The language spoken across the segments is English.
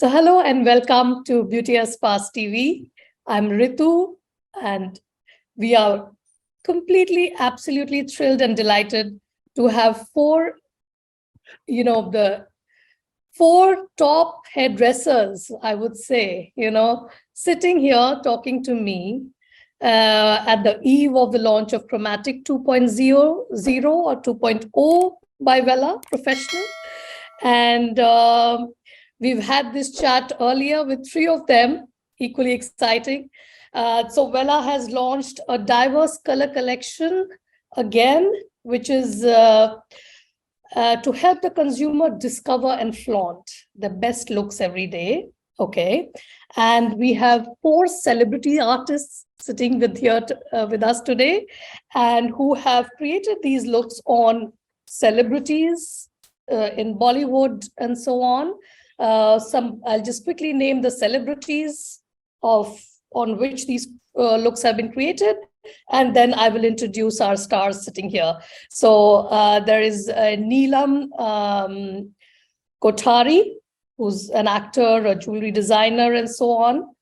So hello and welcome to Beauty as Past TV. I'm Ritu and we are absolutely thrilled and delighted to have the four top hairdressers, I would say, sitting here talking to me at the eve of the launch of Kromatic 2.0 or 2.0 by Wella Professionals. And we've had this chat earlier with three of them, equally exciting. So Wella has launched a diverse color collection again, which is to help the consumer discover and flaunt the best looks every day. Okay. And we have four celebrity artists sitting with us today and who have created these looks on celebrities in Bollywood and so on. I'll just quickly name the celebrities on which these looks have been created, and then I will introduce our stars sitting here. So there is Neelam Kothari, who's an actor, a jewelry designer, and so on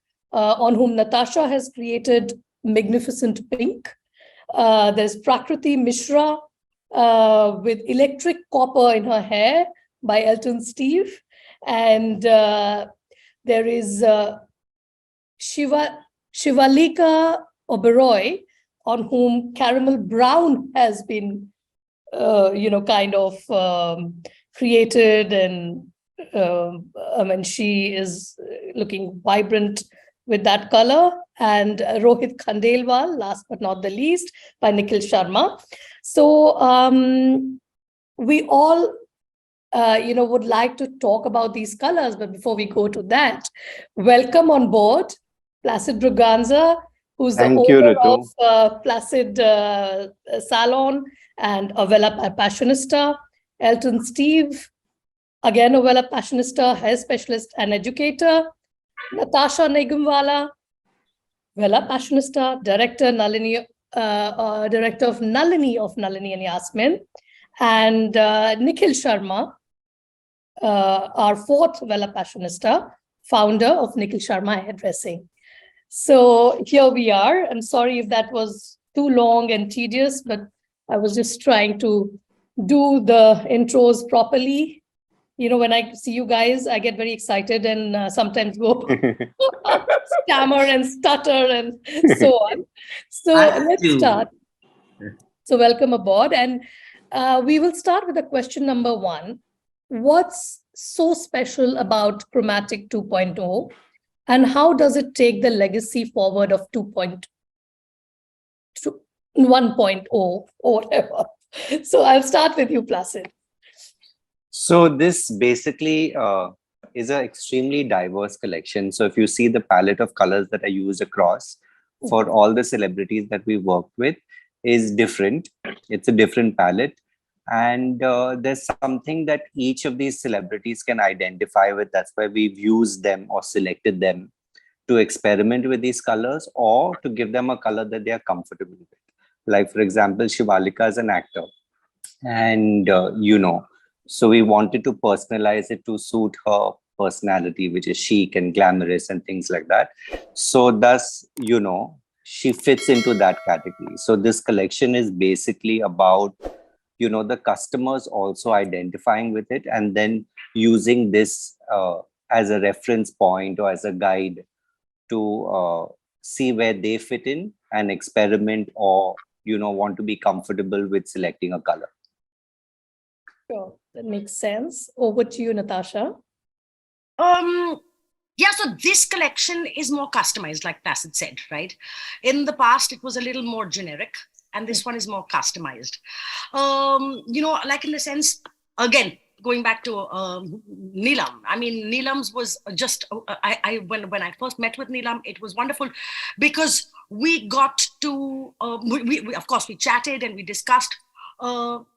whom Natasha has created Magnificent Pink. There's Prakruti Mishra with Electric Copper in her hair by Elton Steve. And there is Shivaleeka Oberoi, on whom Caramel Brown has been, created. And she is looking vibrant with that color. And Rohit Khandelwal, last but not the least, by Nikhil Sharma. So we all would like to talk about these colors, but before we go to that, welcome on board Placid Braganza, who's the owner of Placid Salon and a Wella Passionista. Elton Steve, again a Wella Passionista, hair specialist and educator. Natasha Naegamvala, Wella Passionista, director of Nalini and Yasmin, and Nikhil Sharma, our fourth Wella Passionista, founder of Nikhil Sharma Hairdressing. So here we are. I'm sorry if that was too long and tedious, but I was just trying to do the intros properly. When I see you guys, I get very excited and sometimes go stammer and stutter and so on. So let's start. So welcome aboard. And we will start with the question number one. What's so special about Kromatic 2.0 and how does it take the legacy forward of 1.0 or whatever? So I'll start with you, Placid. So this basically is an extremely diverse collection. So if you see the palette of colors that I used across for all the celebrities that we worked with is different. It's a different palette. And there's something that each of these celebrities can identify with. That's why we've used them or selected them to experiment with these colors or to give them a color that they are comfortable with. Like, for example, Shivaleeka is an actor. And, so we wanted to personalize it to suit her personality, which is chic and glamorous and things like that. So thus, she fits into that category. So this collection is basically about the customers also identifying with it and then using this as a reference point or as a guide to see where they fit in and experiment or, want to be comfortable with selecting a color. Sure, that makes sense. Over to you, Natasha. So this collection is more customized, like Placid said, right? In the past, it was a little more generic. And this one is more customized. Like in the sense, again, going back to Neelam. I mean, Neelam's was just, when I first met with Neelam, it was wonderful because we got to, we of course, we chatted and we discussed.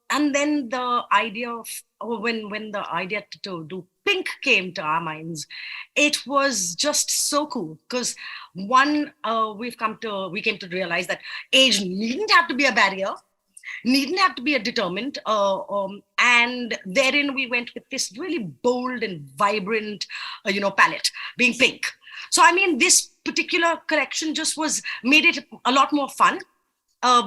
And then the idea of, when the idea to do pink came to our minds, it was just so cool because one, we came to realize that age needn't have to be a barrier. needn't have to be a determined. And therein we went with this really bold and vibrant, palette, being pink. So, I mean, this particular collection just made it a lot more fun.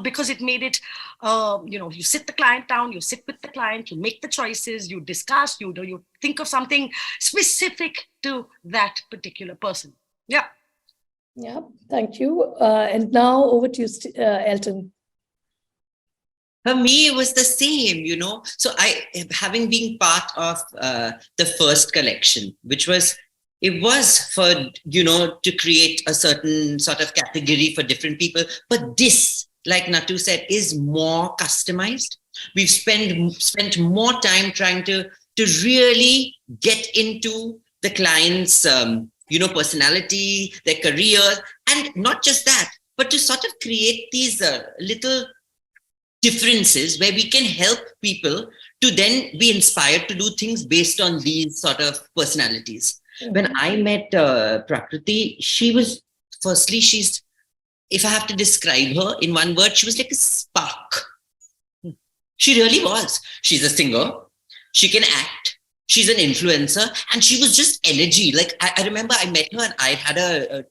Because it made it, you sit the client down, you sit with the client, you make the choices, you discuss, you think of something specific to that particular person. Yeah. Yeah, thank you. And now over to you, Elton. For me, it was the same, So having been part of the first collection, it was for, to create a certain sort of category for different people. But this, like Natu said, is more customized. We've spent more time trying to really get into the client's, personality, their career, and not just that, but to sort of create these little differences where we can help people to then be inspired to do things based on these sort of personalities. Mm-hmm. When I met Prakruti, if I have to describe her in one word, she was like a spark. She really was. She's a singer. She can act. She's an influencer. And she was just energy. Like, I remember I met her and I had a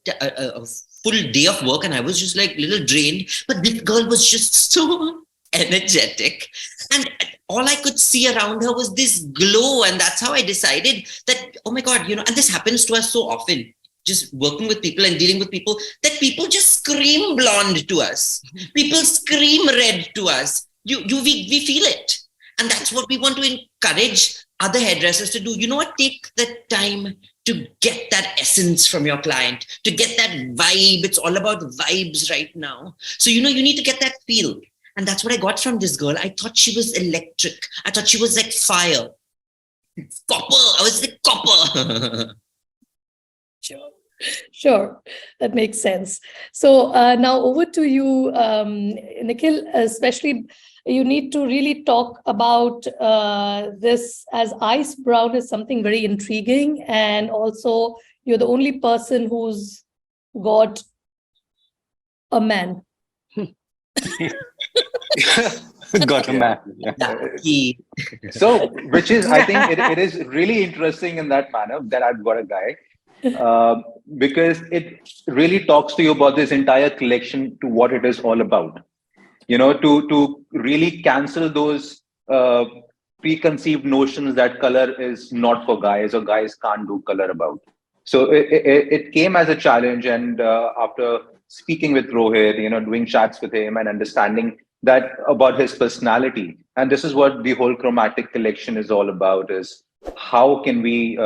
full day of work and I was just like a little drained. But this girl was just so energetic. And all I could see around her was this glow. And that's how I decided that, oh my God, and this happens to us so often. Just working with people and dealing with people, that people just scream blonde to us. People scream red to us. We feel it. And that's what we want to encourage other hairdressers to do. You know what? Take the time to get that essence from your client, to get that vibe. It's all about vibes right now. So, you need to get that feel. And that's what I got from this girl. I thought she was electric. I thought she was like fire. Copper. I was like copper. Sure, that makes sense. So now over to you, Nikhil, especially you need to really talk about this, as ice brown is something very intriguing, and also you're the only person who's got a man. Got a man. Yeah. So, which is, I think it is really interesting in that manner that I've got a guy. Because it really talks to you about this entire collection, to what it is all about. To really cancel those preconceived notions that color is not for guys or guys can't do color about. So it came as a challenge, and after speaking with Rohit, doing chats with him and understanding that about his personality, and this is what the whole Kromatic collection is all about, is how can we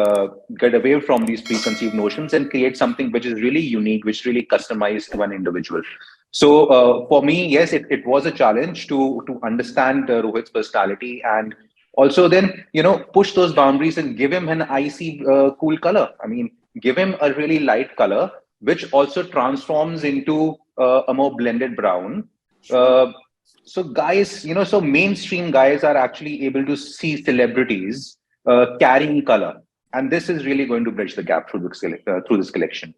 get away from these preconceived notions and create something which is really unique, which really customized to one individual. So for me, yes, it was a challenge to understand Rohit's personality, and also then, push those boundaries and give him an icy cool color. I mean, give him a really light color, which also transforms into a more blended brown. So guys, so mainstream guys are actually able to see celebrities carrying color, and this is really going to bridge the gap through this collection.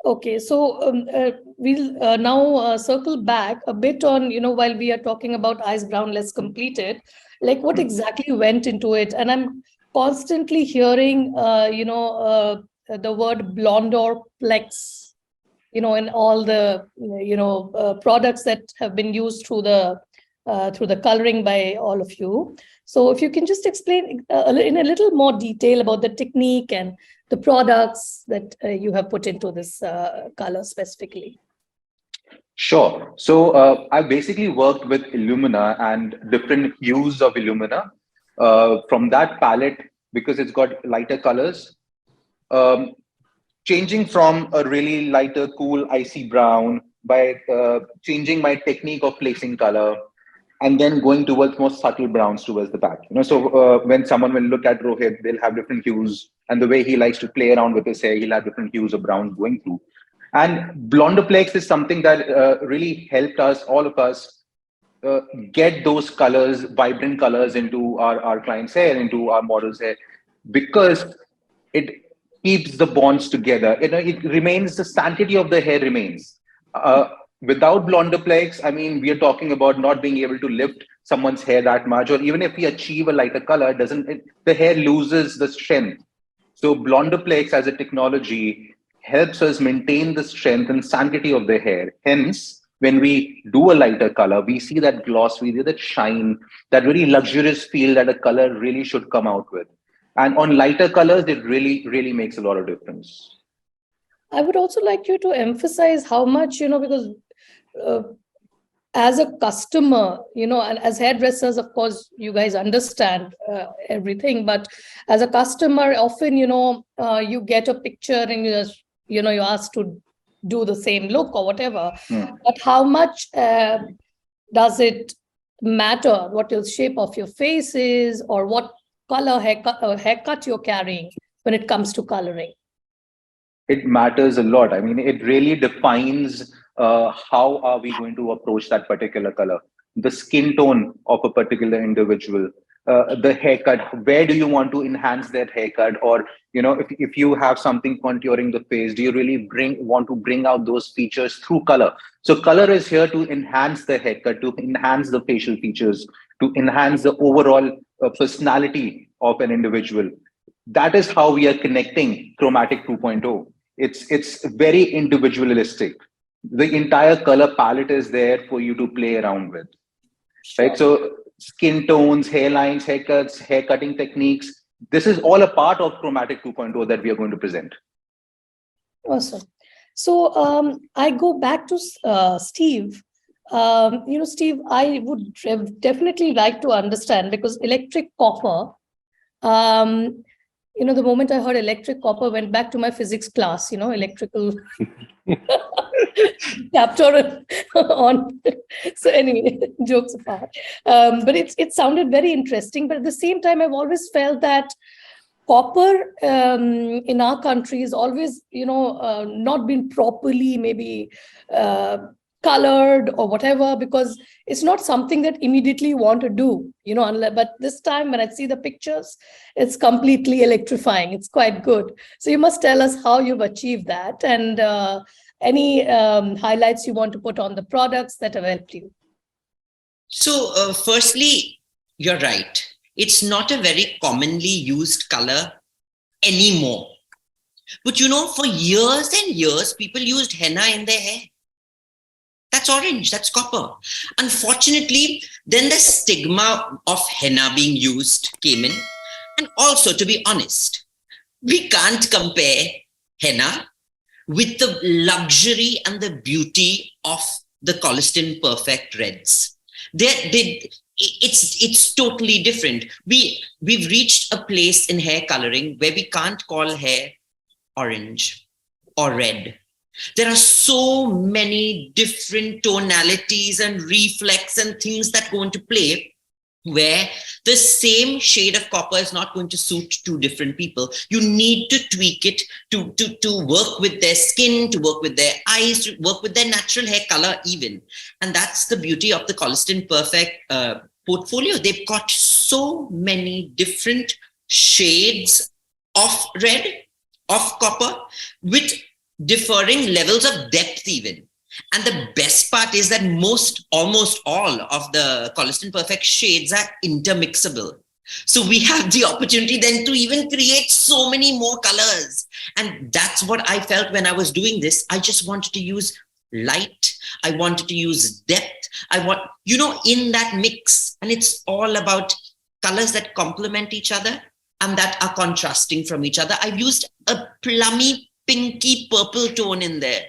Okay, so we'll now circle back a bit on, while we are talking about ice brown, let's complete it. Like, what exactly went into it? And I'm constantly hearing, the word blonde or plex, in all the, products that have been used through the coloring by all of you. So if you can just explain in a little more detail about the technique and the products that you have put into this color specifically. Sure. So I basically worked with Illumina and different hues of Illumina from that palette, because it's got lighter colors, changing from a really lighter, cool, icy brown by changing my technique of placing color, and then going towards more subtle browns towards the back. So when someone will look at Rohit, they'll have different hues, and the way he likes to play around with his hair, he'll have different hues of browns going through. And Blondoplex is something that really helped us, all of us, get those colors, vibrant colors into our client's hair, into our model's hair, because it keeps the bonds together. It remains, the sanctity of the hair remains. without blondoplex, I mean, we are talking about not being able to lift someone's hair that much, or even if we achieve a lighter color, the hair loses the strength. So blondoplex as a technology helps us maintain the strength and sanctity of the hair. Hence, when we do a lighter color, we see that gloss, we see that shine, that really luxurious feel that a color really should come out with. And on lighter colors, it really, really makes a lot of difference. I would also like you to emphasize how much, because uh, as a customer, and as hairdressers, of course, you guys understand everything, but as a customer, often, you get a picture and you're asked to do the same look or whatever. But how much does it matter what the shape of your face is, or what color haircut you're carrying when it comes to coloring? It matters a lot. I mean, it really defines how are we going to approach that particular color, the skin tone of a particular individual, the haircut. Where do you want to enhance that haircut? Or, if you have something contouring the face, do you really want to bring out those features through color? So color is here to enhance the haircut, to enhance the facial features, to enhance the overall personality of an individual. That is how we are connecting Chromatic 2.0. It's very individualistic. The entire color palette is there for you to play around with. Sure. Right? So skin tones, hairlines, haircuts, hair cutting techniques. This is all a part of Chromatic 2.0 that we are going to present. Awesome. So I go back to Steve. Steve, I would definitely like to understand, because electric copper, the moment I heard electric copper, went back to my physics class, electrical chapter on. So anyway, jokes apart. But it sounded very interesting. But at the same time, I've always felt that copper in our country is always, not been properly maybe colored or whatever, because it's not something that immediately you want to do, but this time when I see the pictures, it's completely electrifying. It's quite good. So you must tell us how you've achieved that, and any highlights you want to put on the products that have helped you. So firstly, you're right. It's not a very commonly used color anymore. But for years and years, people used henna in their hair. That's orange, that's copper. Unfortunately, then the stigma of henna being used came in. And also, to be honest, we can't compare henna with the luxury and the beauty of the Colistin Perfect Reds. It's totally different. We've reached a place in hair coloring where we can't call hair orange or red. There are so many different tonalities and reflex and things that go into play, where the same shade of copper is not going to suit two different people. You need to tweak it to work with their skin, to work with their eyes, to work with their natural hair color even. And that's the beauty of the Colistin Perfect portfolio. They've got so many different shades of red, of copper, with differing levels of depth even. And the best part is that almost all of the Colistin Perfect shades are intermixable. So we have the opportunity then to even create so many more colors. And that's what I felt when I was doing this. I just wanted to use light. I wanted to use depth. I want, in that mix. And it's all about colors that complement each other and that are contrasting from each other. I've used a plummy, pinky purple tone in there.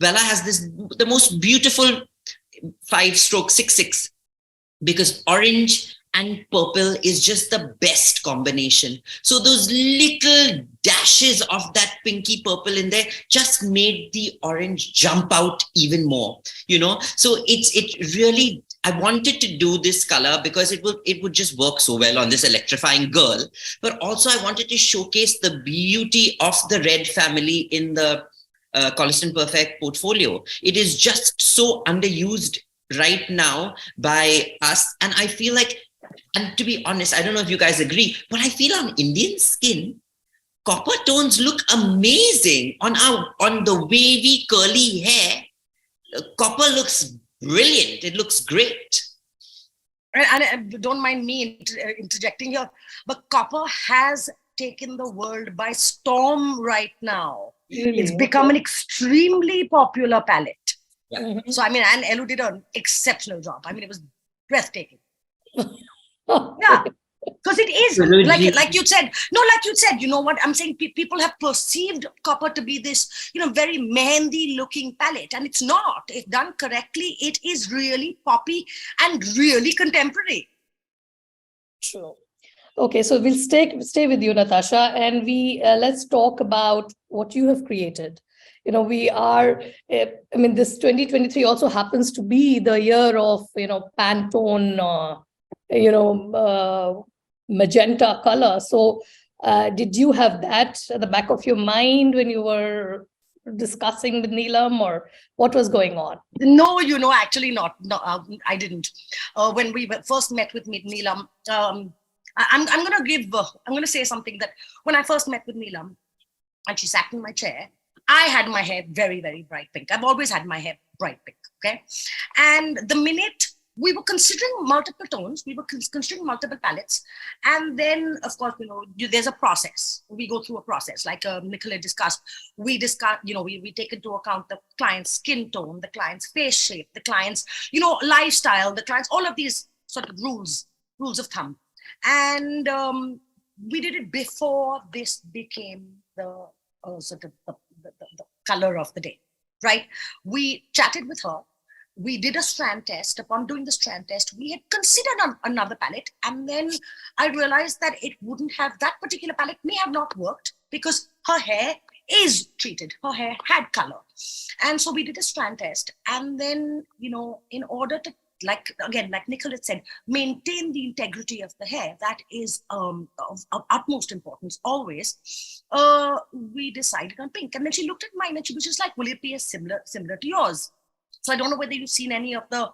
Wella has the most beautiful 5-stroke 6/6, because orange and purple is just the best combination. So those little dashes of that pinky purple in there just made the orange jump out even more, So it really, I wanted to do this color because it would just work so well on this electrifying girl. But also I wanted to showcase the beauty of the red family in the Colistin Perfect portfolio. It is just so underused right now by us. And I feel like, and to be honest, I don't know if you guys agree, but I feel on Indian skin, copper tones look amazing on the wavy curly hair. Copper looks brilliant. It looks great. And don't mind me interjecting here, but copper has taken the world by storm right now. Really? It's become an extremely popular palette. Yeah. Mhm. So, I mean, and Elu did an exceptional job. I mean, it was breathtaking. Yeah. Because it is, like you said, you know what I'm saying? People have perceived copper to be this, very mehendi looking palette. And it's not. If done correctly, it is really poppy and really contemporary. True. Okay, so we'll stay with you, Natasha, and let's talk about what you have created. We are, this 2023 also happens to be the year of, Pantone, magenta color. So did you have that at the back of your mind when you were discussing with Neelam, or what was going on? No, actually not. No, I didn't. When we first met with Neelam, I'm going to say something that when I first met with Neelam and she sat in my chair, I had my hair very, very bright pink. I've always had my hair bright pink. Okay. And the minute we were considering multiple tones, we were considering multiple palettes. And then, of course, there's a process. We go through a process, like Nikhil had discussed. We discuss, we take into account the client's skin tone, the client's face shape, the client's, lifestyle, the client's, all of these sort of rules of thumb. And we did it before this became the sort of the color of the day, right? We chatted with her. We did a strand test. Upon doing the strand test, we had considered another palette. And then I realized that that particular palette may have not worked because her hair is treated. Her hair had color. And so we did a strand test. And then, in order to, like Nikhil had said, maintain the integrity of the hair, that is of utmost importance always. We decided on pink. And then she looked at mine and she was just like, will it be similar to yours? So I don't know whether you've seen any of the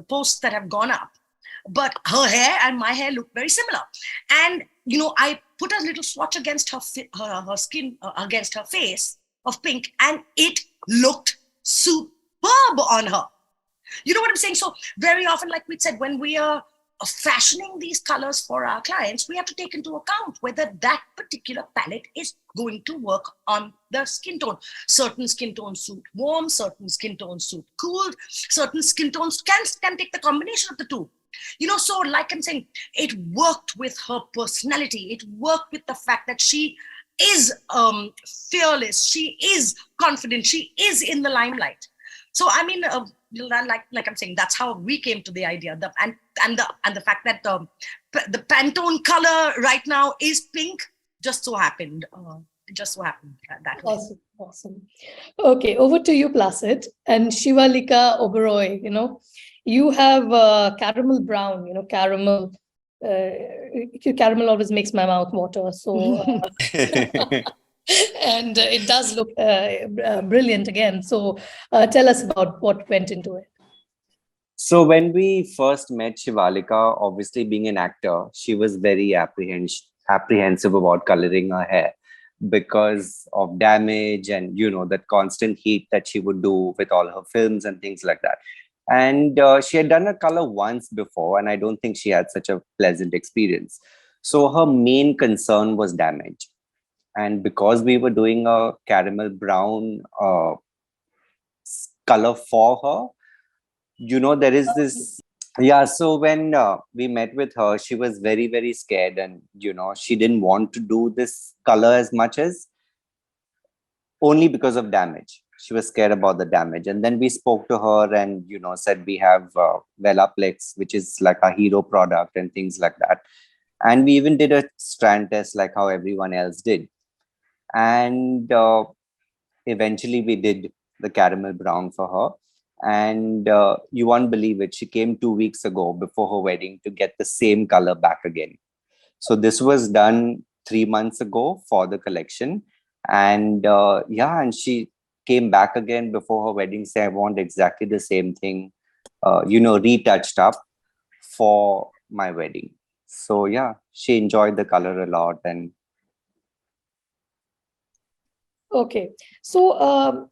posts that have gone up, but her hair and my hair look very similar. And I put a little swatch against her skin, against her face of pink, and it looked superb on her. You know what I'm saying? So very often, like we said, when we are fashioning these colors for our clients, we have to take into account whether that particular palette is going to work on the skin tone. Certain skin tones suit warm, certain skin tones suit cool, certain skin tones can take the combination of the two. So like I'm saying, it worked with her personality. It worked with the fact that she is fearless. She is confident. She is in the limelight. So I mean, like I'm saying, that's how we came to the idea. And the fact that the Pantone color right now is pink just so happened. That way. Awesome. Okay, over to you, Placid, and Shivaleeka Oberoi. You have caramel brown. Caramel. Caramel always makes my mouth water. So. And it does look brilliant again. So tell us about what went into it. So when we first met Shivaleeka, obviously being an actor, she was very apprehensive about coloring her hair because of damage and, that constant heat that she would do with all her films and things like that. And she had done a color once before, and I don't think she had such a pleasant experience. So her main concern was damage. And because we were doing a caramel brown color for her, there is this. Yeah. So when we met with her, she was very, very scared. And, she didn't want to do this color as much as only because of damage. She was scared about the damage. And then we spoke to her and, said we have Wella Plex, which is like a hero product and things like that. And we even did a strand test like how everyone else did. And eventually we did the caramel brown for her. And you won't believe it, she came 2 weeks ago before her wedding to get the same color back again. So this was done 3 months ago for the collection. And and she came back again before her wedding, saying, I want exactly the same thing, retouched up for my wedding. So yeah, she enjoyed the color a lot. And okay, so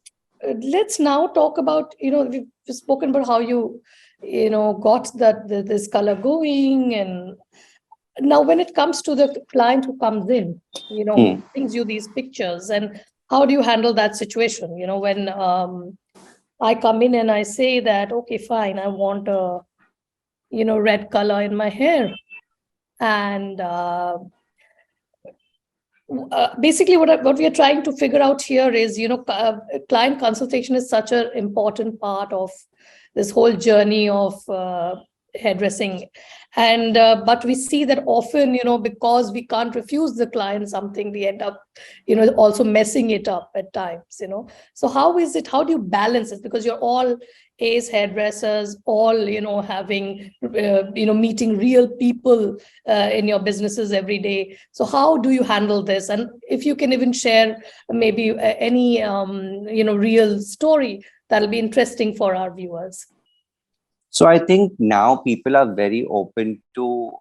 let's now talk about, we've spoken about how you got this color going. And now when it comes to the client who comes in, who brings you these pictures, and how do you handle that situation? When I come in and I say that, okay, fine, I want a, red color in my hair. And basically what we are trying to figure out here is, client consultation is such an important part of this whole journey of hairdressing. And but we see that often, because we can't refuse the client something, we end up, also messing it up at times, So how do you balance it? Because you're all ace hairdressers, all, having, meeting real people in your businesses every day. So how do you handle this? And if you can even share maybe any, real story, that'll be interesting for our viewers. So I think now people are very open to,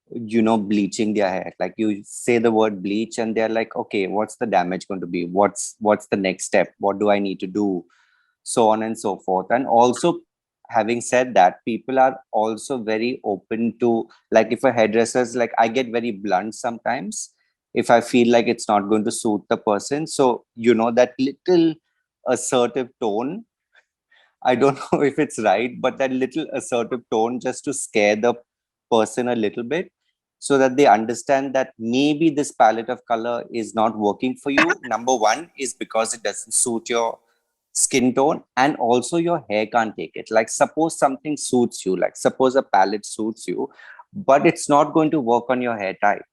bleaching their hair. Like you say the word bleach and they're like, okay, what's the damage going to be? What's the next step? What do I need to do? So on and so forth. And also, having said that, people are also very open to, like, if a hairdresser's like, I get very blunt sometimes if I feel like it's not going to suit the person. So, that little assertive tone, I don't know if it's right, but that little assertive tone just to scare the person a little bit, so that they understand that maybe this palette of color is not working for you. Number one is because it doesn't suit your skin tone, and also your hair can't take it. Like suppose something suits you, like suppose a palette suits you, but it's not going to work on your hair type,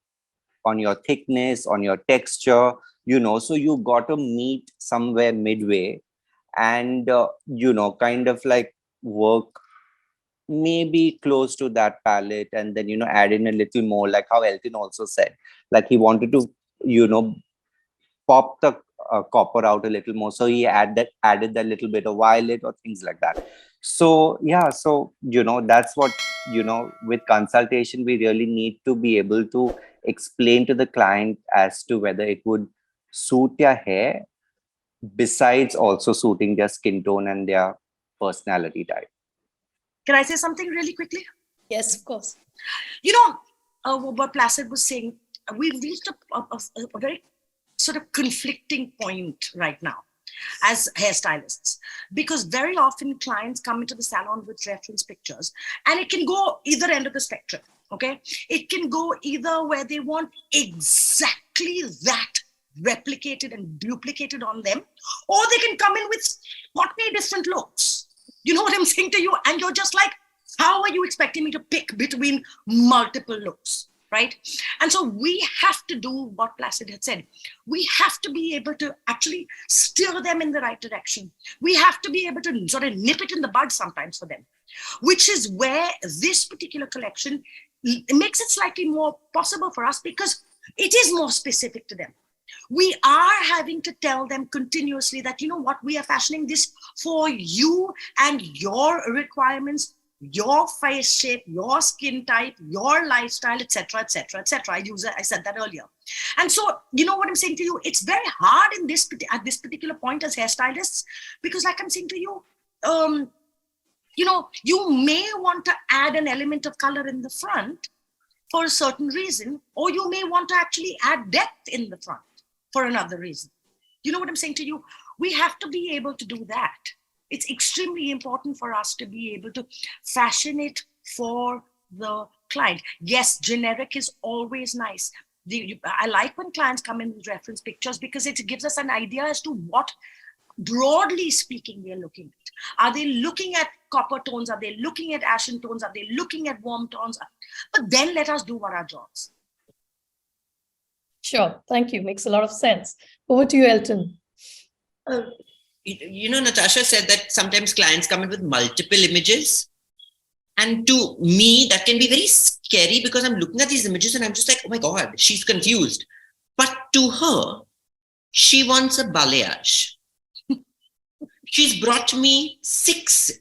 on your thickness, on your texture, so you got to meet somewhere midway and, kind of like work maybe close to that palette, and then, add in a little more, like how Elton also said, like he wanted to, pop the copper out a little more. So he added that little bit of violet or things like that. So, yeah, so, that's what, with consultation, we really need to be able to explain to the client as to whether it would suit their hair, besides also suiting their skin tone and their personality type. Can I say something really quickly? Yes, of course. What Placid was saying, we've reached a very sort of conflicting point right now as hairstylists, because very often clients come into the salon with reference pictures, and it can go either end of the spectrum. Okay, it can go either where they want exactly that replicated and duplicated on them, or they can come in with 40 different looks. You know what I'm saying to you? And you're just like, how are you expecting me to pick between multiple looks, right? And so we have to do what Placid had said. We have to be able to actually steer them in the right direction. We have to be able to sort of nip it in the bud sometimes for them, which is where this particular collection makes it slightly more possible for us, because it is more specific to them. We are having to tell them continuously that, we are fashioning this for you and your requirements, your face shape, your skin type, your lifestyle, etc., etc., etc. I said that earlier. And so, what I'm saying to you, it's very hard at this particular point as hairstylists, because like I'm saying to you, you may want to add an element of color in the front for a certain reason, or you may want to actually add depth in the front for another reason. You know what I'm saying to you? We have to be able to do that. It's extremely important for us to be able to fashion it for the client. Yes, generic is always nice. I like when clients come in with reference pictures, because it gives us an idea as to what, broadly speaking, they're looking at. Are they looking at copper tones? Are they looking at ashen tones? Are they looking at warm tones? But then let us do what our jobs. Sure. Thank you. Makes a lot of sense. Over to you, Elton. Natasha said that sometimes clients come in with multiple images. And to me, that can be very scary, because I'm looking at these images and I'm just like, oh my God, she's confused. But to her, she wants a balayage. She's brought me 6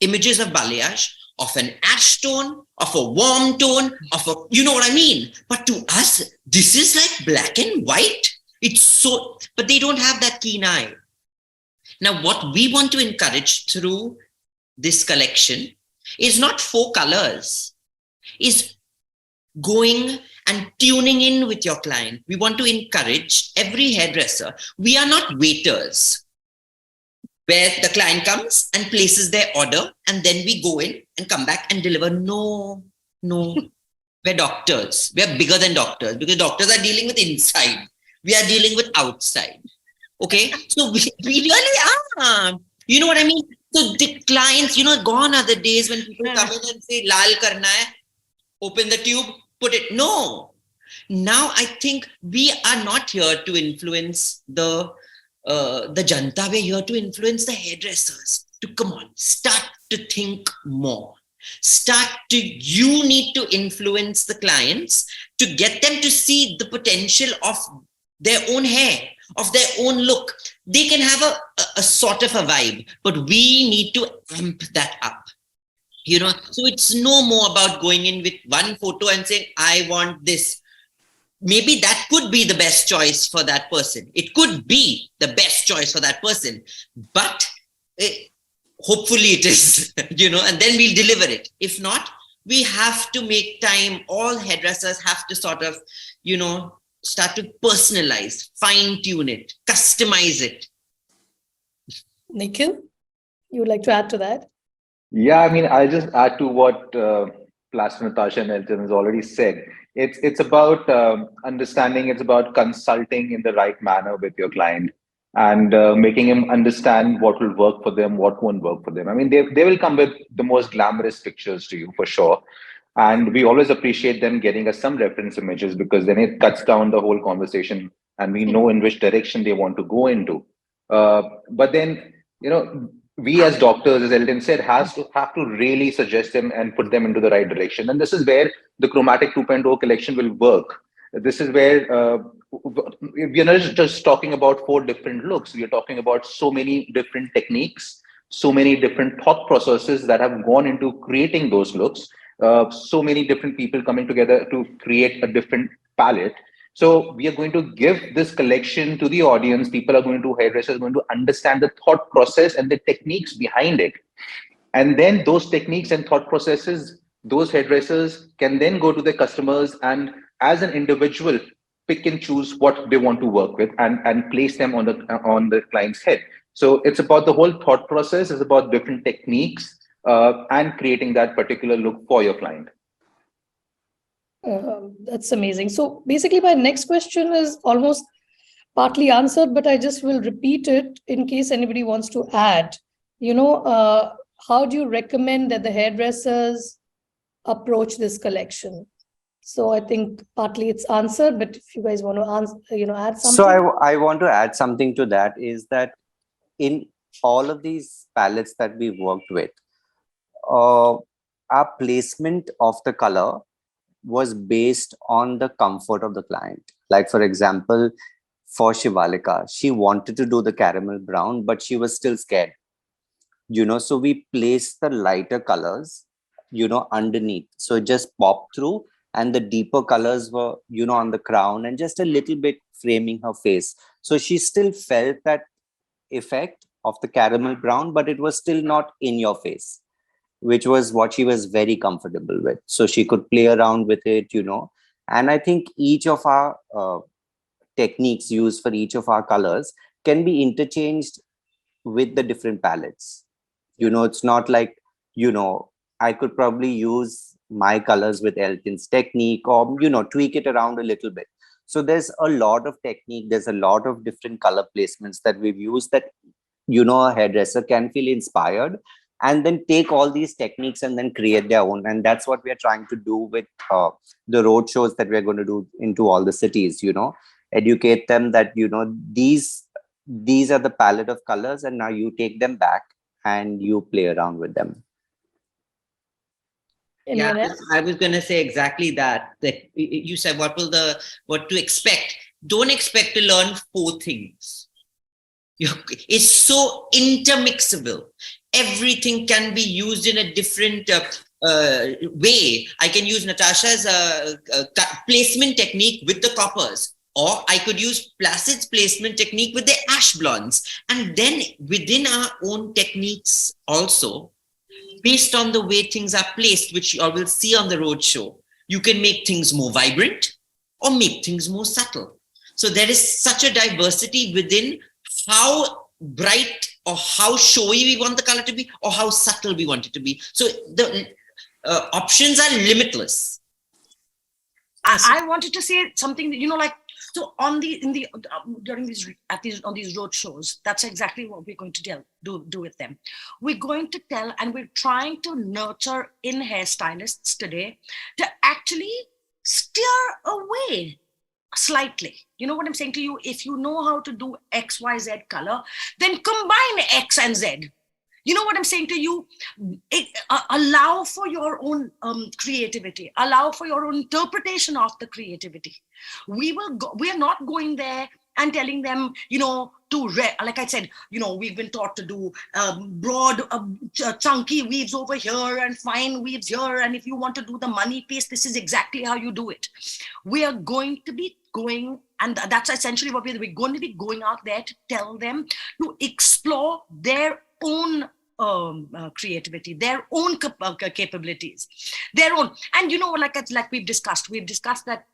images of balayage, of an ash tone, of a warm tone, of a, you know what I mean? But to us, this is like black and white. It's so, but they don't have that keen eye. Now, what we want to encourage through this collection is not 4 colors, is going and tuning in with your client. We want to encourage every hairdresser. We are not waiters where the client comes and places their order and then we go in and come back and deliver. No. We're doctors. We're bigger than doctors because doctors are dealing with inside. We are dealing with outside. Okay? So we really are. You know what I mean? So the clients, gone are the days when people come in and say, lal karna hai, open the tube, put it. No. Now I think we are not here to influence the janta. We're here to influence the hairdressers to come on, start to think more. You need to influence the clients to get them to see the potential of their own hair, of their own look. They can have a sort of a vibe, but we need to amp that up. So it's no more about going in with one photo and saying, I want this. Maybe that could be the best choice for that person. It could be the best choice for that person, but hopefully it is, and then we'll deliver it. If not, we have to make time. All hairdressers have to sort of, start to personalize, fine tune it, customize it. Nikhil, you would like to add to that? Yeah, I mean, I'll just add to what Placid, Natasha and Elton has already said. It's about understanding, it's about consulting in the right manner with your client and making him understand what will work for them, what won't work for them. I mean, they will come with the most glamorous pictures to you for sure. And we always appreciate them getting us some reference images because then it cuts down the whole conversation and we know in which direction they want to go into. But then, we as doctors, as Elton said, have to really suggest them and put them into the right direction. And this is where the Kromatic 2.0 collection will work. This is where we are not just talking about 4 different looks. We are talking about so many different techniques, so many different thought processes that have gone into creating those looks. So many different people coming together to create a different palette. So we are going to give this collection to the audience. Hairdressers are going to understand the thought process and the techniques behind it. And then those techniques and thought processes, those hairdressers can then go to their customers and as an individual, pick and choose what they want to work with and place them on the client's head. So it's about the whole thought process. It's about different techniques and creating that particular look for your client. That's amazing. So basically my next question is almost partly answered, but I just will repeat it in case anybody wants to add. How do you recommend that the hairdressers approach this collection? So I think partly it's answered, but if you guys want to add something. So I want to add something to that is that in all of these palettes that we worked with, our placement of the color was based on the comfort of the client. Like, for example, for Shivaleeka, she wanted to do the caramel brown, but she was still scared. So we placed the lighter colors, underneath. So it just popped through and the deeper colors were, on the crown and just a little bit framing her face. So she still felt that effect of the caramel brown, but it was still not in your face, which was what she was very comfortable with. So she could play around with it, and I think each of our techniques used for each of our colors can be interchanged with the different palettes. It's not like, I could probably use my colors with Elton's technique or, tweak it around a little bit. So there's a lot of technique. There's a lot of different color placements that we've used that, a hairdresser can feel inspired and then take all these techniques and then create their own. And that's what we are trying to do with the road shows that we're going to do into all the cities, educate them that, these are the palette of colors and now you take them back and you play around with them. Anyone else? I was going to say exactly that you said, what to expect. Don't expect to learn 4 things. It's so intermixable. Everything can be used in a different way. I can use Natasha's placement technique with the coppers Or I could use Placid's placement technique with the ash blondes. And then within our own techniques also, based on the way things are placed, which you all will see on the roadshow, you can make things more vibrant or make things more subtle. So there is such a diversity within how bright or how showy we want the color to be or how subtle we want it to be. So the options are limitless. I wanted to say something that, like, so on these road shows, that's exactly what we're going to do with them. We're going to tell, and we're trying to nurture in hairstylists today to actually steer away slightly. You know what I'm saying to you? If you know how to do X, Y, Z color, then combine X and Z. You know what I'm saying to you? Allow for your own creativity. Allow for your own interpretation of the creativity. We are not going there and telling them, like I said, we've been taught to do broad, chunky weaves over here and fine weaves here. And if you want to do the money piece, this is exactly how you do it. We are going to be going, and that's essentially what we're going to be going out there to tell them to explore their own creativity, their own capabilities, their own. And like we've discussed that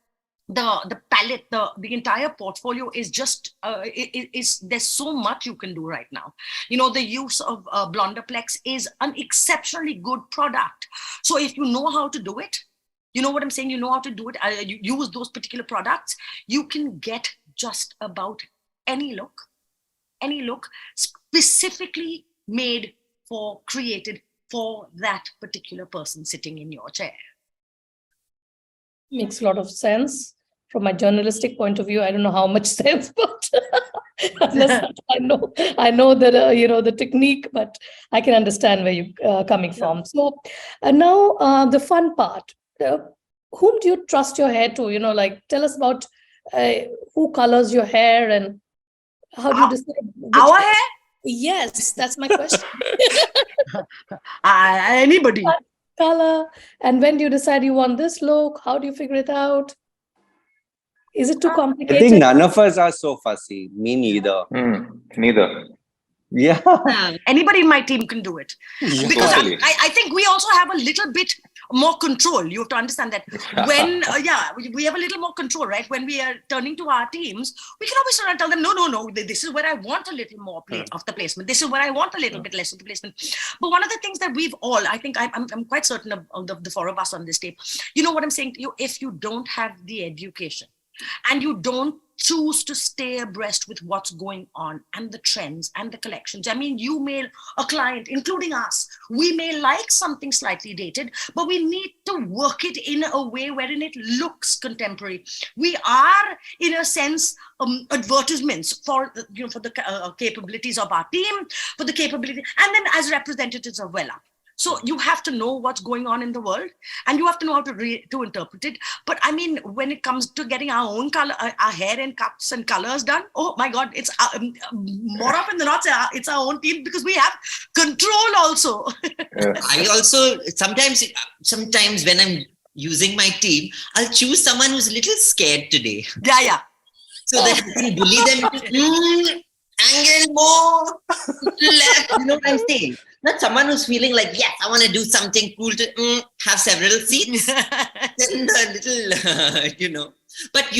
the palette, the entire portfolio is just there's so much you can do right now. The use of Blonderplex is an exceptionally good product. So if you know how to do it, you know what I'm saying, you know how to do it, you use those particular products, you can get just about any look specifically made created for that particular person sitting in your chair. Makes a lot of sense. From my journalistic point of view, I don't know how much sense, but I know that the technique, but I can understand where you're coming from. So now the fun part. Whom do you trust your hair to? Tell us about who colors your hair and how do you decide? Our hair? Yes, that's my question. Anybody. Color. And when do you decide you want this look? How do you figure it out? Is it too complicated? I think none of us are so fussy. Me neither. Neither. Yeah. Anybody in my team can do it. Yeah. Because Totally. I think we also have a little bit more control. You have to understand that when, we have a little more control, right? When we are turning to our teams, we can always tell them, no, this is where I want a little more of the placement. This is where I want a little bit less of the placement. But one of the things that we've all, I think I'm quite certain of the four of us on this tape, you know what I'm saying to you? If you don't have the education and you don't choose to stay abreast with what's going on and the trends and the collections. I mean, a client, including us, we may like something slightly dated, but we need to work it in a way wherein it looks contemporary. We are, in a sense, advertisements for the capabilities of our team, for the capability, and then as representatives of Wella. So you have to know what's going on in the world, and you have to know how to interpret it. But I mean, when it comes to getting our own color, our hair and cuts and colors done, oh my God, it's more often than not, it's our own team because we have control also. I also sometimes when I'm using my team, I'll choose someone who's a little scared today. Yeah. So that you can bully them. Angle more left. You know what I'm saying? Not someone who's feeling like, yes, I want to do something cool to have several seats. Then the little, But,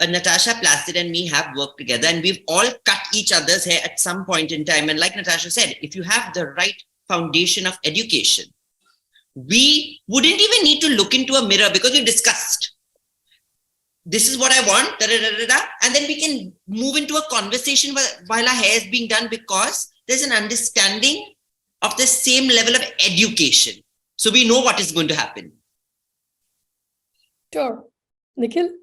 Natasha, Placid and me have worked together and we've all cut each other's hair at some point in time. And like Natasha said, if you have the right foundation of education, we wouldn't even need to look into a mirror because we've discussed. This is what I want, and then we can move into a conversation while our hair is being done because there's an understanding of the same level of education. So we know what is going to happen. Sure. Nikhil?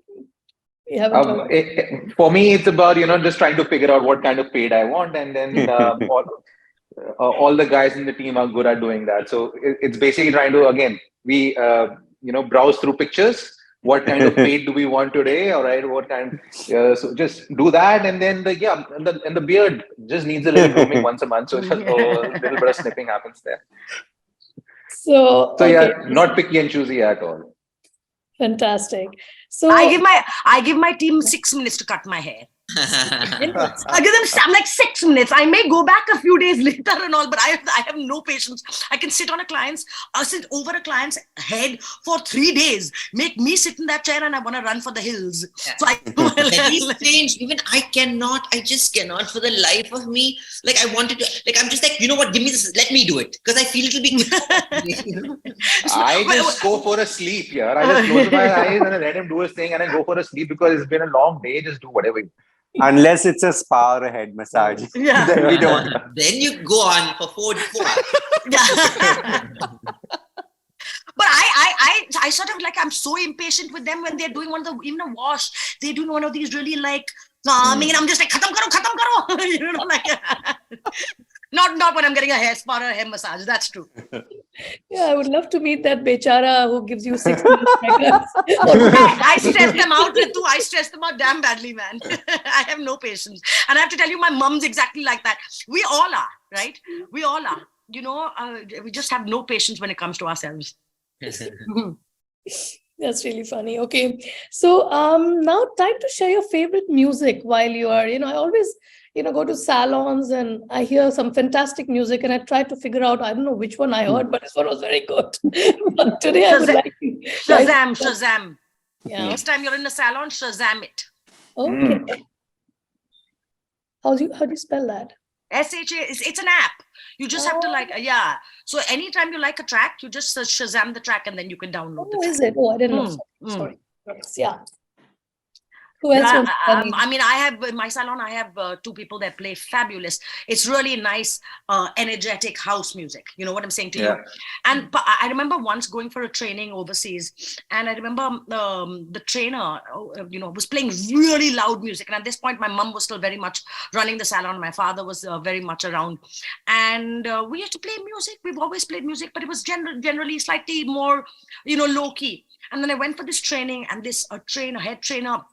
For me, it's about, just trying to figure out what kind of fade I want. And then all the guys in the team are good at doing that. So it's basically trying to, again, we, browse through pictures. What kind of fade do we want today? All right, what kind? So just do that, and then the beard just needs a little grooming once a month, so a little bit of snipping happens there. So yeah, not picky and choosy at all. Fantastic. So I give my team 6 minutes to cut my hair. I give them I'm like 6 minutes. I may go back a few days later and all, but I have no patience. I can sit sit over a client's head for 3 days, make me sit in that chair, and I want to run for the hills. Yeah. So Very strange. Even I just cannot for the life of me. Like I wanted to, like I'm just like, you know what, give me this, let me do it. Because I feel it'll be good. You know? I just go for a sleep here. I just close my eyes and I let him do his thing and I go for a sleep because it's been a long day. Just do whatever you Unless it's a spa or a head massage. Yeah. Then we don't. Then you go on for 4 hours. Yeah. But I sort of like, I'm so impatient with them when they're doing even a wash. They're doing one of these really like calming, and I'm just like, khatam karo. You know, like not when I'm getting a hair spa or a hair massage. That's true. yeah, I would love to meet that bechara who gives you 6 minutes. I stress them out, Ritu. I stress them out damn badly, man. I have no patience. And I have to tell you, my mom's exactly like that. We all are, right? We all are. You know, we just have no patience when it comes to ourselves. That's really funny. Okay. So now time to share your favorite music while you are, I always, go to salons and I hear some fantastic music and I try to figure out, I don't know which one I heard, but this one was very good. But today I would like to. Shazam. Yeah. Next time you're in a salon, Shazam it. Okay. How do you spell that? SHA, it's an app. You just have to So anytime you like a track, you just search Shazam the track and then you can download the track. Is it? Oh, I didn't know. Sorry. Yeah. Who else wants to I mean, I have in my salon, I have 2 people that play fabulous. It's really nice, energetic house music. You know what I'm saying to you? And I remember once going for a training overseas, and I remember the trainer, was playing really loud music. And at this point, my mom was still very much running the salon. My father was very much around, and we used to play music. We've always played music, but it was generally slightly more, low key. And then I went for this training, and this head trainer.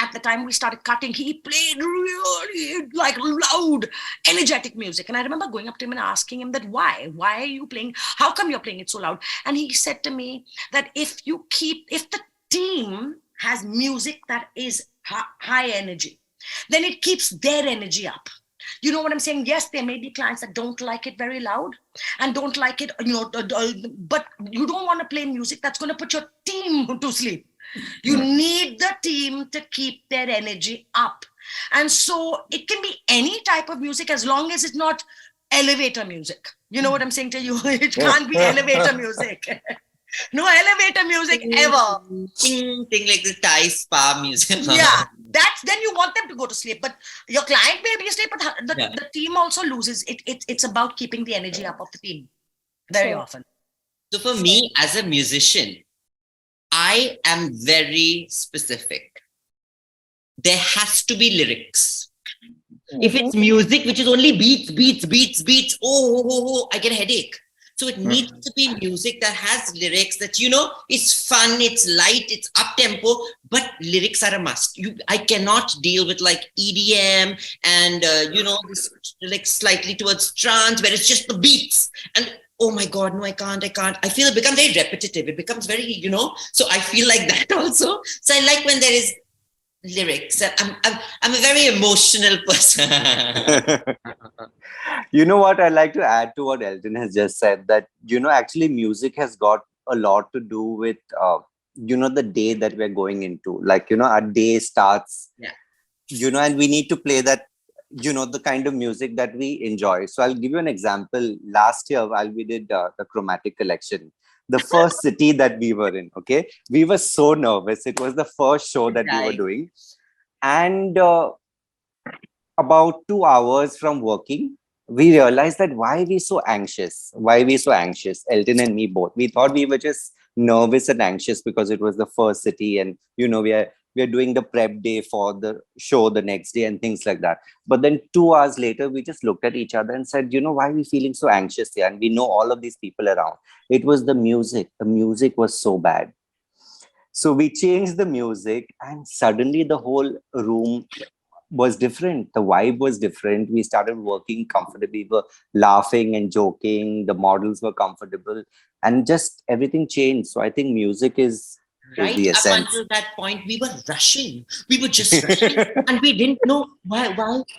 At the time we started cutting, he played really like loud, energetic music. And I remember going up to him and asking him that why are you playing? How come you're playing it so loud? And he said to me that if the team has music that is high energy, then it keeps their energy up. You know what I'm saying? Yes, there may be clients that don't like it very loud and don't like it, but you don't want to play music that's going to put your team to sleep. You need the team to keep their energy up. And so it can be any type of music as long as it's not elevator music. You know what I'm saying to you? It can't be elevator music. No elevator music ever. Ting, like the Thai spa music. Yeah, then you want them to go to sleep. But your client may be asleep, but the team also loses. It's about keeping the energy up of the team very often. So for me, as a musician, I am very specific. There has to be lyrics. If it's music, which is only beats, I get a headache. So it needs to be music that has lyrics that, it's fun, it's light, it's up tempo, but lyrics are a must. I cannot deal with like EDM and, this like slightly towards trance where it's just the beats and oh my God, no, I can't. I feel it becomes very repetitive. It becomes very, so I feel like that also. So I like when there is lyrics. I'm a very emotional person. You know what? I'd like to add to what Elton has just said that, actually music has got a lot to do with, the day that we're going into. Like, our day starts, and we need to play that, the kind of music that we enjoy. So I'll give you an example. Last year, while we did the Chromatic collection, the first city that we were in, okay, we were so nervous. It was the first show that we were doing. And about 2 hours from working, we realized that why are we so anxious? Elton and me both. We thought we were just nervous and anxious because it was the first city and, we are doing the prep day for the show the next day and things like that. But then 2 hours later, we just looked at each other and said, why are we feeling so anxious here? And we know all of these people around. It was the music. The music was so bad. So we changed the music and suddenly the whole room was different. The vibe was different. We started working comfortably. We were laughing and joking. The models were comfortable and just everything changed. So I think music is Right the up essence. until that point, we were rushing. We were just rushing, and we didn't know why.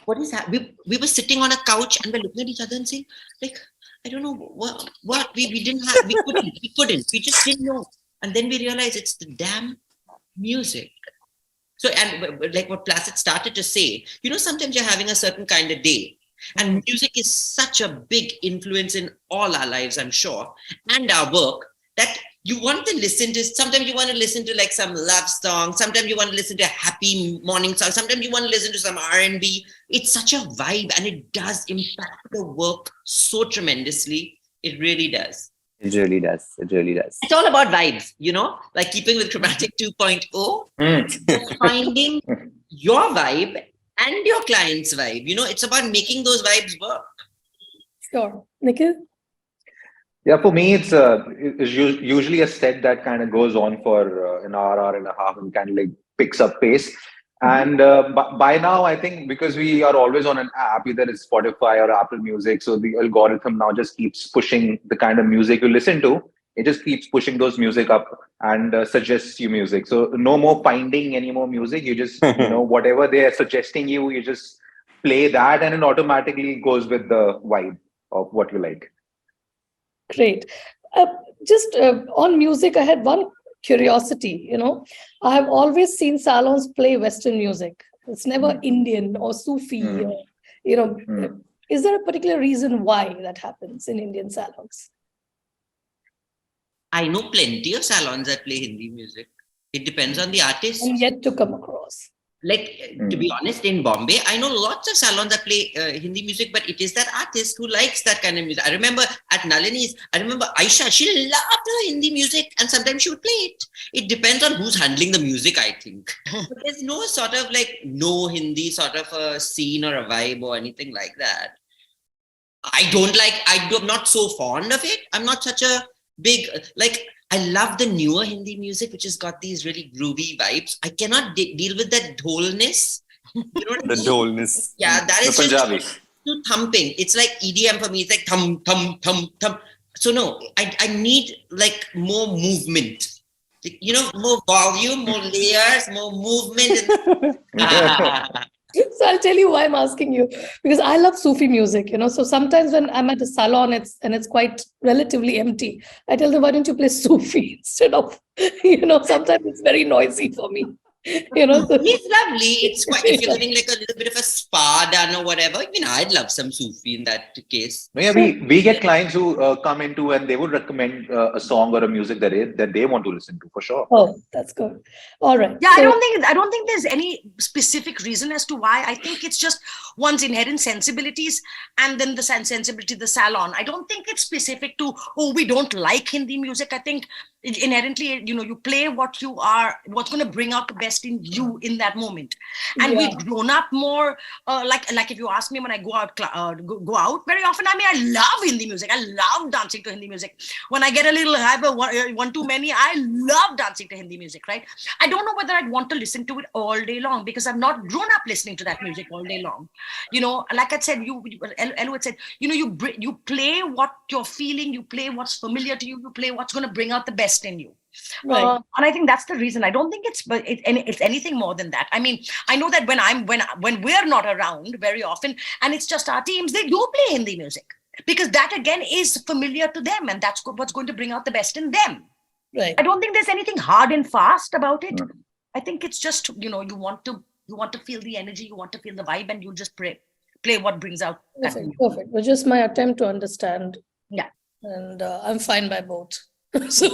What is that? We were sitting on a couch and we're looking at each other and saying, like, I don't know what we didn't have. We couldn't. We just didn't know. And then we realized it's the damn music. So, and like what Placid started to say, sometimes you're having a certain kind of day, and music is such a big influence in all our lives, I'm sure, and our work, that you want to listen to, sometimes you want to listen to like some love song, sometimes you want to listen to a happy morning song, sometimes you want to listen to some R&B. It's such a vibe, and it does impact the work so tremendously. It really does. It really does. It really does. It's all about vibes, like keeping with Kromatic 2.0, finding your vibe and your client's vibe. It's about making those vibes work. Sure. Nikhil? Yeah, for me, it's usually a set that kind of goes on for an hour and a half, and kind of like picks up pace. And by now, I think because we are always on an app, either it's Spotify or Apple Music, so the algorithm now just keeps pushing the kind of music you listen to. It just keeps pushing those music up and suggests you music. So no more finding any more music. You just, whatever they are suggesting you just play that, and it automatically goes with the vibe of what you like. Great. Just on music, I had one curiosity. I have always seen salons play Western music. It's never Indian or Sufi. Is there a particular reason why that happens in Indian salons? I know plenty of salons that play Hindi music. It depends on the artist. And yet to come across. To be honest, in Bombay, I know lots of salons that play Hindi music, but it is that artist who likes that kind of music. I remember at Nalini's, Aisha, she loved her Hindi music, and sometimes she would play it. It depends on who's handling the music, I think. But there's no sort of no Hindi sort of a scene or a vibe or anything like that. I'm not so fond of it. I'm not such a big, I love the newer Hindi music, which has got these really groovy vibes. I cannot deal with that dholeness. The dholeness. Yeah, that is Punjabi. just too thumping. It's like EDM for me. It's like thump, thump, thump, thump. So no, I need more movement. More volume, more layers, more movement. So I'll tell you why I'm asking you, because I love Sufi music, So sometimes when I'm at a salon, it's quite relatively empty. I tell them, why don't you play Sufi instead of, sometimes it's very noisy for me. It's lovely. It's quite, if you're getting a little bit of a spa done or whatever, I'd love some Sufi in that case. Yeah, we get clients who come into and they would recommend a song or a music that they want to listen to, for sure. Oh, that's good. All right. Yeah, so, I don't think there's any specific reason as to why. I think it's just one's inherent sensibilities, and then the sensibility of the salon. I don't think it's specific to, we don't like Hindi music. I think inherently, you play what's going to bring out the best in you in that moment. And we've grown up more, like if you ask me when I go out very often, I love Hindi music. I love dancing to Hindi music. When I get a little hyper, one too many, I love dancing to Hindi music, right? I don't know whether I'd want to listen to it all day long, because I've not grown up listening to that music all day long. Like I said, Elu had said, you play what you're feeling, you play what's familiar to you, you play what's going to bring out the best in you. Right. And I think that's the reason. I don't think it's anything more than that. I mean, I know that when we're not around very often, and it's just our teams, they do play Hindi music, because that again is familiar to them, and that's what's going to bring out the best in them. Right. I don't think there's anything hard and fast about it. I think it's just you want to feel the energy, you want to feel the vibe, and you just play what brings out. Perfect. Well, just my attempt to understand. Yeah. And I'm fine by both. So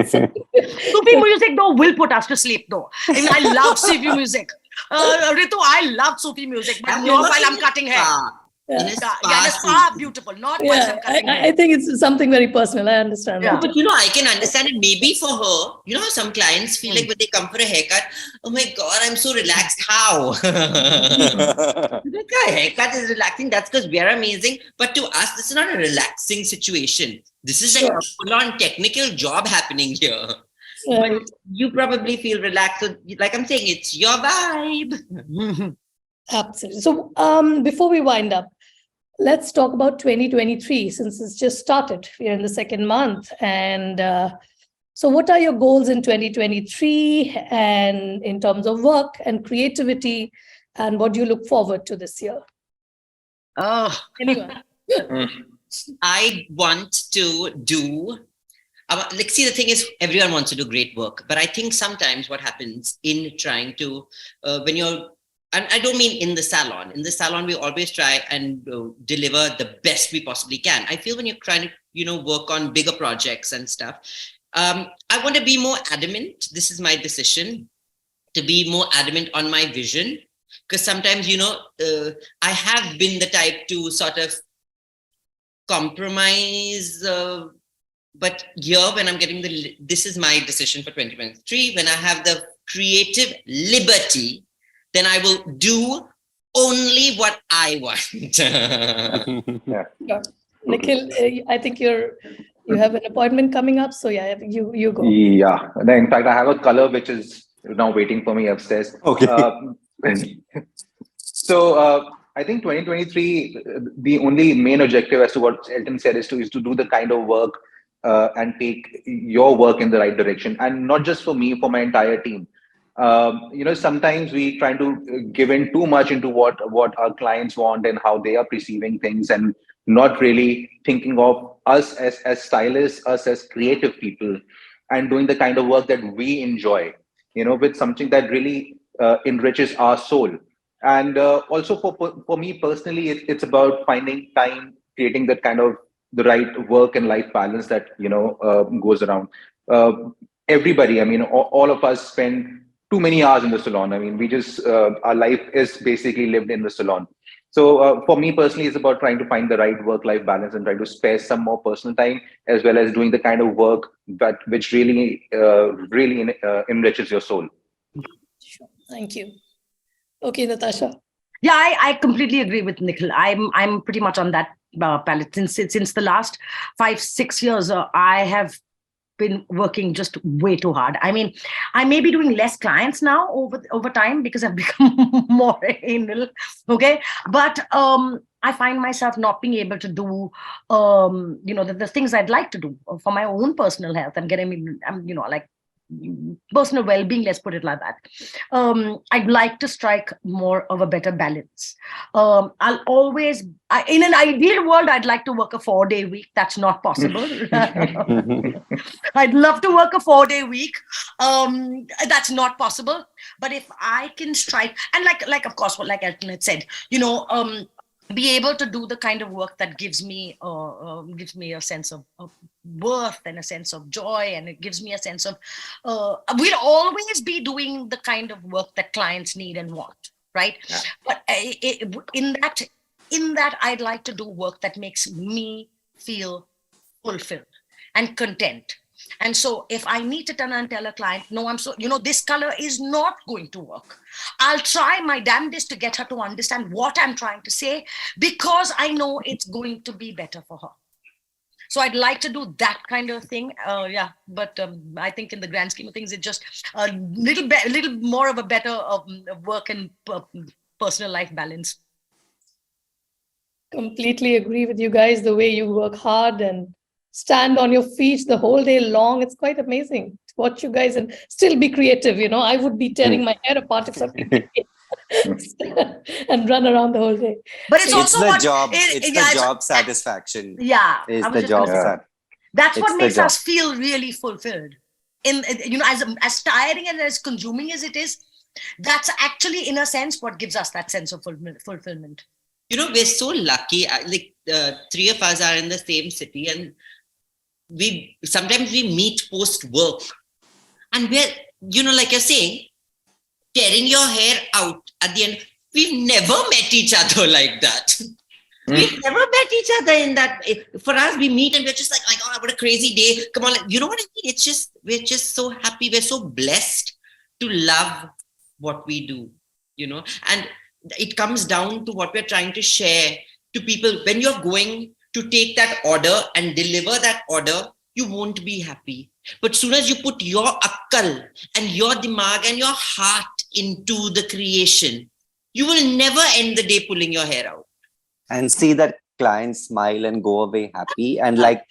Sufi music though will put us to sleep though. I mean, I love Sufi music. Ritu, I love Sufi music, but not while I'm cutting hair. Beautiful. Not while I'm cutting hair. I think it's something very personal. I understand that. But I can understand it. Maybe for her, some clients feel like when they come for a haircut, oh my God, I'm so relaxed. How? A haircut is relaxing. That's because we're amazing. But to us, this is not a relaxing situation. This is like a full-on technical job happening here. But you probably feel relaxed. So, like I'm saying, it's your vibe. Absolutely. So before we wind up, let's talk about 2023, since it's just started. We're in the second month. And So what are your goals in 2023 and in terms of work and creativity, and what do you look forward to this year? Oh, Anyone? I want to do, like, see, the thing is, everyone wants to do great work, but I think sometimes what happens in trying to, when you're, and I don't mean in the salon, we always try and deliver the best we possibly can. I feel when you're trying to, work on bigger projects and stuff, I want to be more adamant. This is my decision, to be more adamant on my vision. Because sometimes, I have been the type to sort of compromise, but here when I'm getting this is my decision for 2023, when I have the creative liberty, then I will do only what I want. Yeah. Sure. Nikhil, I think you have an appointment coming up, so yeah, you go. Yeah. In fact, I have a color which is now waiting for me upstairs. Okay. So I think 2023, the only main objective, as to what Elton said, is to do the kind of work and take your work in the right direction, and not just for me, for my entire team. Sometimes we try to give in too much into what our clients want and how they are perceiving things, and not really thinking of us as stylists, us as creative people, and doing the kind of work that we enjoy, with something that really enriches our soul. And also for me personally, it's about finding time, creating that kind of the right work and life balance that goes around. Uh, Everybody, I mean, all of us spend too many hours in the salon. I mean, we just our life is basically lived in the salon. So for me personally, it's about trying to find the right work-life balance and try to spare some more personal time, as well as doing the kind of work which really enriches your soul. Sure. Thank you. Okay, Natasha. yeah, I completely agree with Nikhil. I'm pretty much on that palette since the last 5-6 years. I have been working just way too hard. I mean, I may be doing less clients now over time because I've become more anal. Okay, but I find myself not being able to do the things I'd like to do for my own personal health and getting like personal well-being, let's put it like that. I'd like to strike more of a better balance. I'll always, in an ideal world, I'd like to work a 4-day week. That's not possible. I'd love to work a 4-day week. That's not possible. But if I can strike, and like of course, what like Elton had said, be able to do the kind of work that gives me a sense of worth and a sense of joy, and it gives me a sense of we'll always be doing the kind of work that clients need and want, right? Yeah. But in that I'd like to do work that makes me feel fulfilled and content. And so if I need to turn and tell a client, no, this color is not going to work, I'll try my damnedest to get her to understand what I'm trying to say, because I know it's going to be better for her. So I'd like to do that kind of thing. But I think in the grand scheme of things, it's just a little more of a better work and personal life balance. Completely agree with you guys. The way you work hard and stand on your feet the whole day long, it's quite amazing to watch you guys and still be creative. I would be tearing my hair apart if something and run around the whole day. But it's also the job. It's the job satisfaction. Yeah, is the job. That's what makes us feel really fulfilled. As tiring and as consuming as it is, that's actually, in a sense, what gives us that sense of fulfillment. We're so lucky. Like three of us are in the same city, and sometimes we meet post work, and we're like you're saying, tearing your hair out at the end. We've never met each other like that. We've never met each other in that. For us, we meet and we're just like, oh my God, what a crazy day. Come on, you know what I mean? We're just so happy. We're so blessed to love what we do, and it comes down to what we're trying to share to people. When you're going to take that order and deliver that order, you won't be happy. But soon as you put your akkal and your dimag and your heart into the creation, you will never end the day pulling your hair out. And see that client smile and go away happy. And like,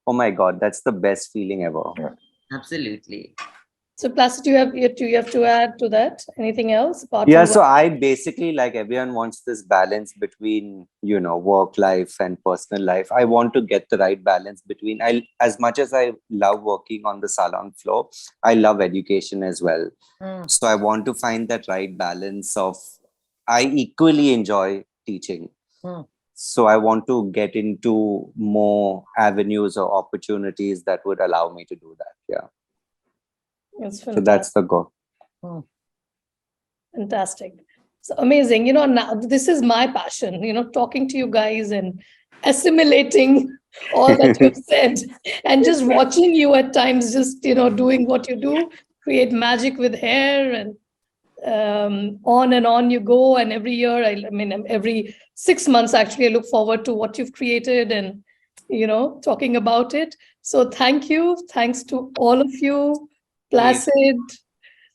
oh my God, that's the best feeling ever. Yeah. Absolutely. So, Placid, you have to add to that? Anything else? Apart Yeah, from so I basically, like, everyone wants this balance between, work life and personal life. I want to get the right balance between, as much as I love working on the salon floor, I love education as well. So I want to find that right balance of, I equally enjoy teaching. So I want to get into more avenues or opportunities that would allow me to do that. Yeah. It's So that's the goal. fantastic. So amazing. Now this is my passion, talking to you guys and assimilating all that you've said and just watching you at times, just, doing what you do, create magic with hair, and on and on you go. And every year, I mean, every 6 months, actually, I look forward to what you've created and, talking about it. So thank you. Thanks to all of you, Placid,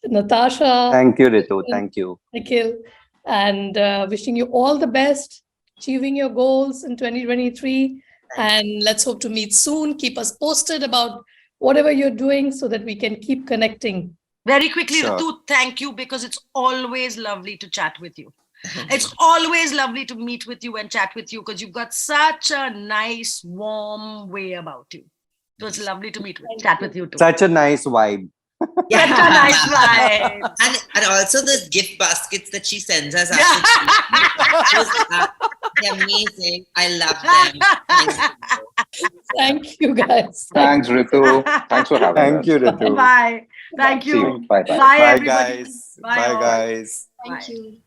Natasha. Thank you, Ritu. Thank you. Nikhil, and wishing you all the best, achieving your goals in 2023. And let's hope to meet soon. Keep us posted about whatever you're doing so that we can keep connecting. Very quickly, Sure. Ritu, thank you, because it's always lovely to chat with you. It's always lovely to meet with you and chat with you, because you've got such a nice, warm way about you. So it's lovely to chat with you too. Such a nice vibe. Such a nice vibe. And also the gift baskets that she sends us. They're amazing. I love them. Thank you, guys. Thanks, Ritu. Thanks for having us. Thank you, Ritu. Bye. Thank See you. you. Bye. Bye, Bye, everybody. guys. Bye, Bye, all. guys. Thank you.